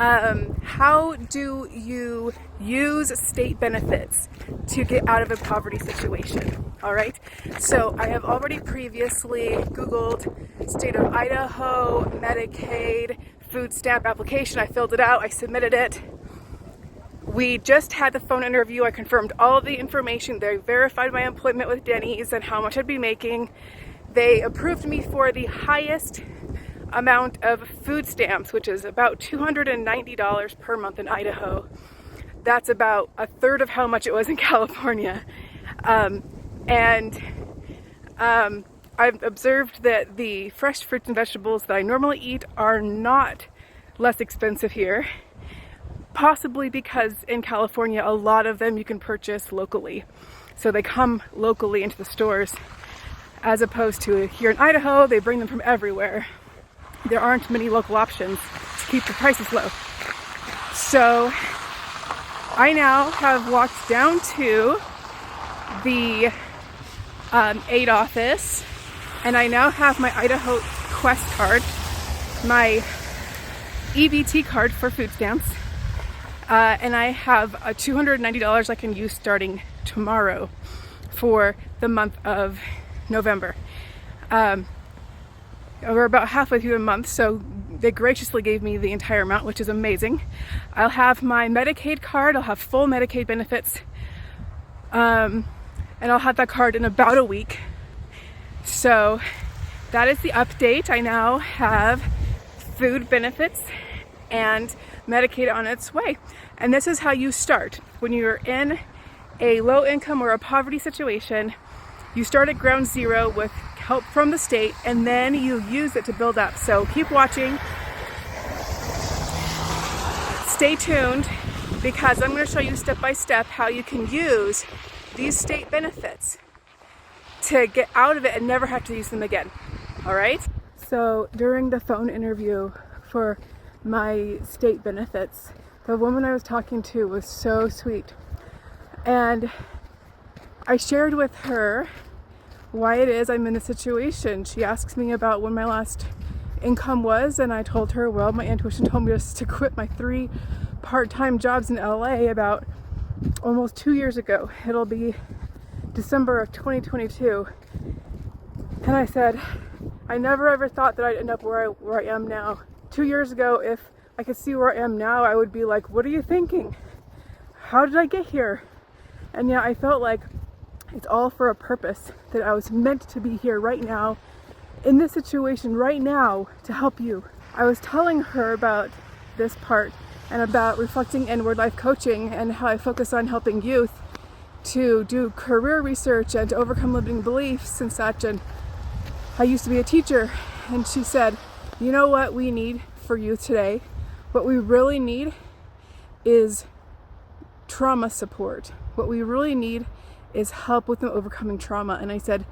How do you use state benefits to get out of a poverty situation? All right. So I have already previously Googled state of Idaho, Medicaid, food stamp application. I filled it out. I submitted it. We just had the phone interview. I confirmed all of the information. They verified my employment with Denny's and how much I'd be making. They approved me for the highest amount of food stamps, which is about $290 per month in Idaho. That's about a third of how much it was in California. I've observed that the fresh fruits and vegetables that I normally eat are not less expensive here, possibly because in California a lot of them you can purchase locally. So they come locally into the stores, as opposed to here in Idaho, they bring them from everywhere. There aren't many local options to keep the prices low. So I now have walked down to the aid office, and I now have my Idaho Quest card, my EBT card for food stamps, and I have a $290 I can use starting tomorrow for the month of November. We're about halfway through the month, so they graciously gave me the entire amount, which is amazing. I'll have my Medicaid card. I'll have full Medicaid benefits, and I'll have that card in about a week. So that is the update. I now have food benefits and Medicaid on its way. And this is how you start. When you're in a low income or a poverty situation, you start at ground zero with help from the state, and then you use it to build up. So keep watching. Stay tuned, because I'm going to show you step by step how you can use these state benefits to get out of it and never have to use them again. All right? So during the phone interview for my state benefits, the woman I was talking to was so sweet. And I shared with her why it is I'm in this situation. She asks me about when my last income was, and I told her, well, my intuition told me to quit my 3 part-time jobs in LA about almost 2 years ago. It'll be December of 2022. And I said, I never ever thought that I'd end up where I am now. 2 years ago, if I could see where I am now, I would be like, what are you thinking? How did I get here? And yeah, I felt like it's all for a purpose, that I was meant to be here right now, in this situation right now, to help you. I was telling her about this part and about reflecting inward life coaching and how I focus on helping youth to do career research and to overcome limiting beliefs and such. And I used to be a teacher, and she said, you know what we need for youth today? What we really need is trauma support. What we really need is help with them overcoming trauma. And I said,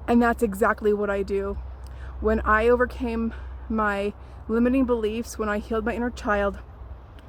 and that's exactly what I do. When I overcame my limiting beliefs, when I healed my inner child,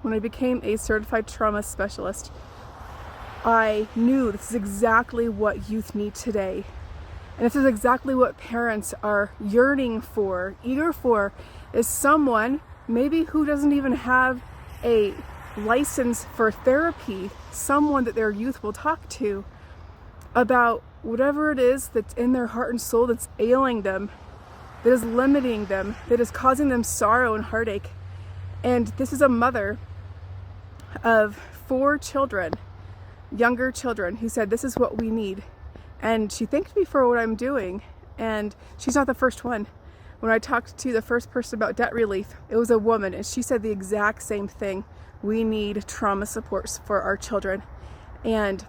when I became a certified trauma specialist, I knew this is exactly what youth need today. And this is exactly what parents are yearning for, eager for, is someone maybe who doesn't even have a license for therapy, someone that their youth will talk to about whatever it is that's in their heart and soul that's ailing them, that is limiting them, that is causing them sorrow and heartache. And this is a mother of 4 children, younger children, who said, this is what we need. And she thanked me for what I'm doing. And she's not the first one. When I talked to the first person about debt relief, it was a woman, and she said the exact same thing. We need trauma supports for our children. And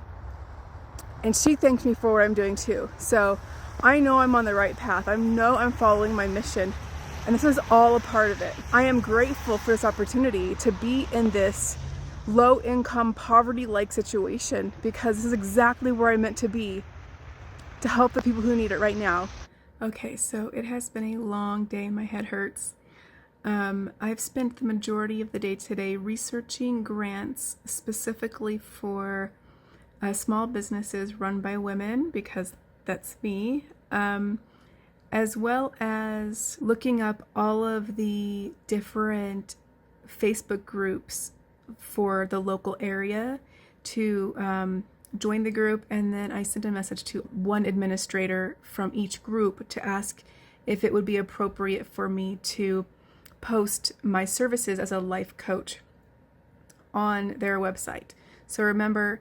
she thanked me for what I'm doing too. So I know I'm on the right path. I know I'm following my mission. And this is all a part of it. I am grateful for this opportunity to be in this low income, poverty-like situation, because this is exactly where I'm meant to be, to help the people who need it right now. Okay, so it has been a long day. My head hurts. I've spent the majority of the day today researching grants specifically for small businesses run by women, because that's me, as well as looking up all of the different Facebook groups for the local area to join the group, and then I sent a message to one administrator from each group to ask if it would be appropriate for me to post my services as a life coach on their website. So remember,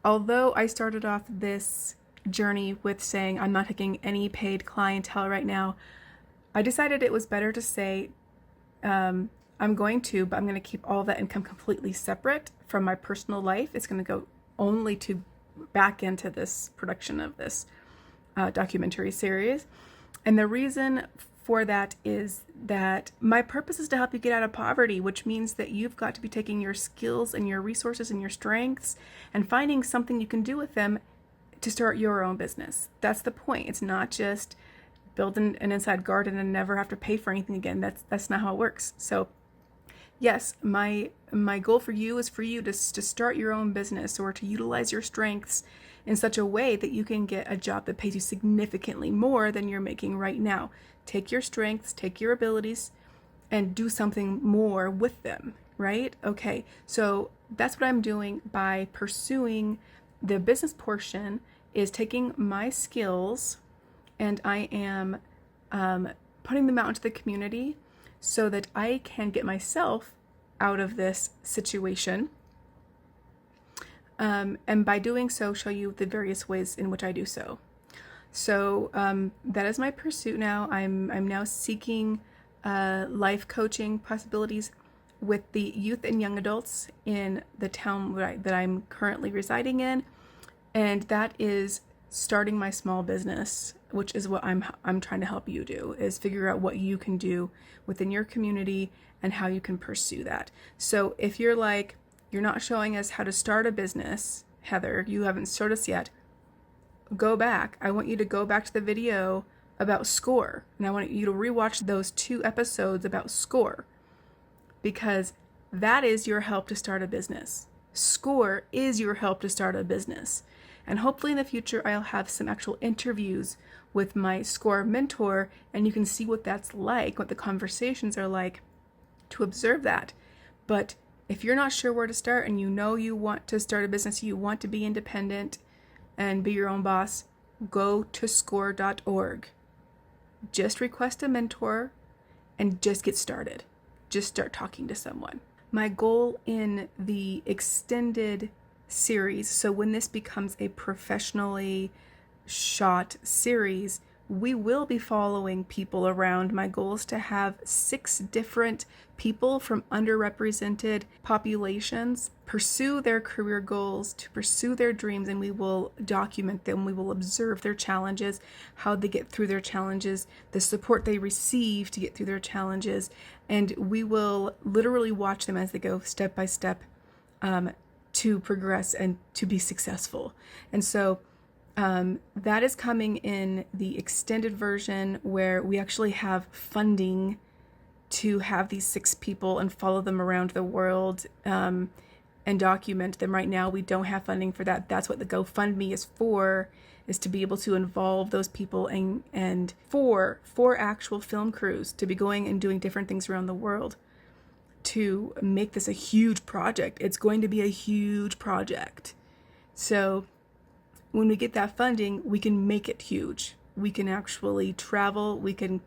although I started off this journey with saying I'm not taking any paid clientele right now, I decided it was better to say I'm going to, but I'm going to keep all that income completely separate from my personal life. It's going to go only to back into this production of this documentary series. And the reason for that is that my purpose is to help you get out of poverty, which means that you've got to be taking your skills and your resources and your strengths and finding something you can do with them to start your own business. That's the point. It's not just build an inside garden and never have to pay for anything again. That's not how it works. So yes, my goal for you is for you to start your own business or to utilize your strengths in such a way that you can get a job that pays you significantly more than you're making right now. Take your strengths, take your abilities, and do something more with them, right? Okay, so that's what I'm doing by pursuing the business portion, is taking my skills and I am putting them out into the community so that I can get myself out of this situation. And by doing so, show you the various ways in which I do so. So that is my pursuit now. I'm now seeking life coaching possibilities with the youth and young adults in the town that I'm currently residing in, and that is starting my small business, which is what I'm trying to help you do, is figure out what you can do within your community and how you can pursue that. So if you're like, you're not showing us how to start a business, Heather, you haven't showed us yet, go back. I want you to go back to the video about SCORE, and I want you to rewatch those 2 episodes about SCORE, because that is your help to start a business. SCORE is your help to start a business. And hopefully in the future, I'll have some actual interviews with my SCORE mentor, and you can see what that's like, what the conversations are like, to observe that. But if you're not sure where to start and you know you want to start a business, you want to be independent and be your own boss, go to score.org. Just request a mentor and just get started. Just start talking to someone. My goal in the extended series, so when this becomes a professionally shot series, we will be following people around. My goal is to have 6 different people from underrepresented populations pursue their career goals, to pursue their dreams, and we will document them. We will observe their challenges, how they get through their challenges, the support they receive to get through their challenges, and we will literally watch them as they go step by step to progress and to be successful. And so that is coming in the extended version, where we actually have funding to have these 6 people and follow them around the world and document them. Right now, we don't have funding for that. That's what the GoFundMe is for, is to be able to involve those people and for actual film crews to be going and doing different things around the world to make this a huge project. It's going to be a huge project. So when we get that funding, we can make it huge. We can actually travel. We can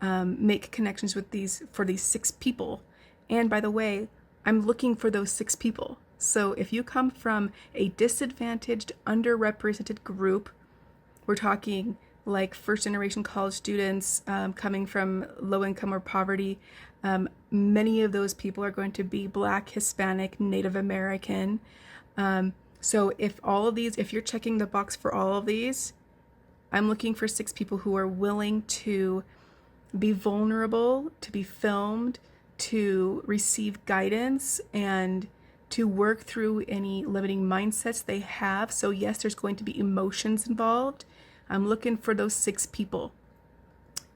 make connections with these 6 people. And by the way, I'm looking for those 6 people. So if you come from a disadvantaged, underrepresented group, we're talking like first generation college students coming from low income or poverty. Many of those people are going to be Black, Hispanic, Native American. So if you're checking the box for all of these, I'm looking for 6 people who are willing to be vulnerable, to be filmed, to receive guidance, and to work through any limiting mindsets they have. So yes, there's going to be emotions involved. I'm looking for those 6 people.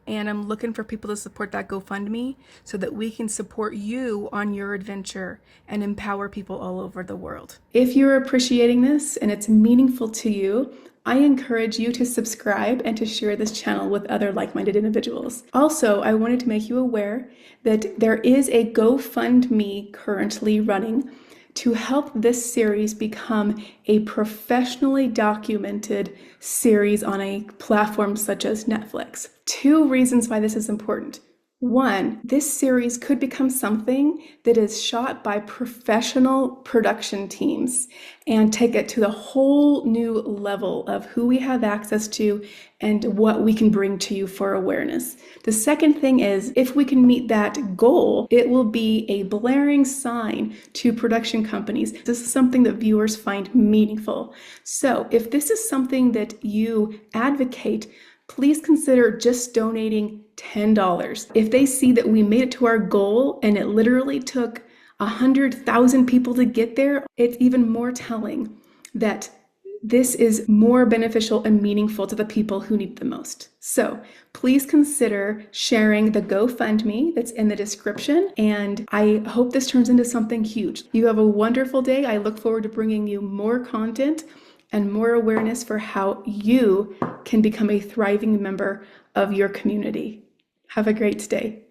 and I'm looking for people to support that GoFundMe so that we can support you on your adventure and empower people all over the world. If you're appreciating this and it's meaningful to you, I encourage you to subscribe and to share this channel with other like-minded individuals. Also, I wanted to make you aware that there is a GoFundMe currently running to help this series become a professionally documented series on a platform such as Netflix. 2 reasons why this is important. 1, this series could become something that is shot by professional production teams and take it to the whole new level of who we have access to and what we can bring to you for awareness. The second thing is, if we can meet that goal, it will be a blaring sign to production companies. This is something that viewers find meaningful. So if this is something that you advocate, please consider just donating $10. If they see that we made it to our goal and it literally took 100,000 people to get there, it's even more telling that this is more beneficial and meaningful to the people who need the most. So please consider sharing the GoFundMe that's in the description, and I hope this turns into something huge. You have a wonderful day. I look forward to bringing you more content and more awareness for how you can become a thriving member of your community. Have a great day.